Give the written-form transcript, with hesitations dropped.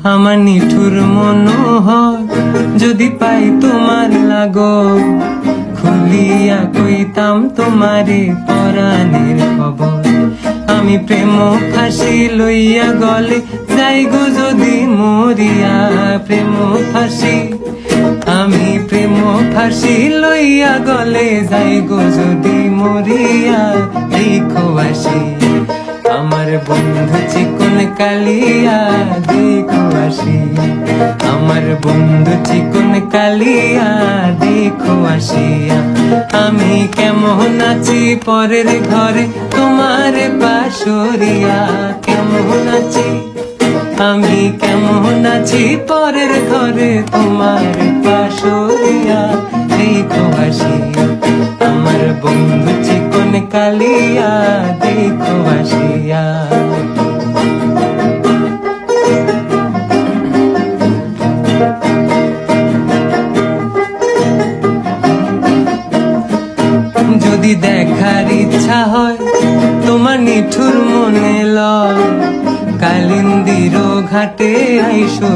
আমার নিঠুর মনোহর যদি পাই তোমার লাগো, খুলিয়া কইতাম তোমারে পরাণের খবর। আমি প্রেম ফাঁসি লইয়া গলে যাই গো যদি মরিয়া, প্রেম ফাঁসি আমি প্রেম ফাঁসি লইয়া গলে যাই গো যদি মরিয়া। দেখো আসি আমার বন্ধু চিকন কালিয়া, দেখো আসি আমার বন্ধু চিকন কালিয়া, দেখো আসিয়া। আমি কেমন আছি পরের ঘরে তোমার পাশরিয়া, কেমন আছি আমি কেমন আছি পরের ঘরে তোমার পাশরিয়া। দেখো আসিয়া আমার বন্ধু চিকন কালিয়া, দেখো আসিয়া। যদি দেখার ইচ্ছা হয় তোমার নিঠুর মনে লয়, কালিন্দির ঘাটে আইসো।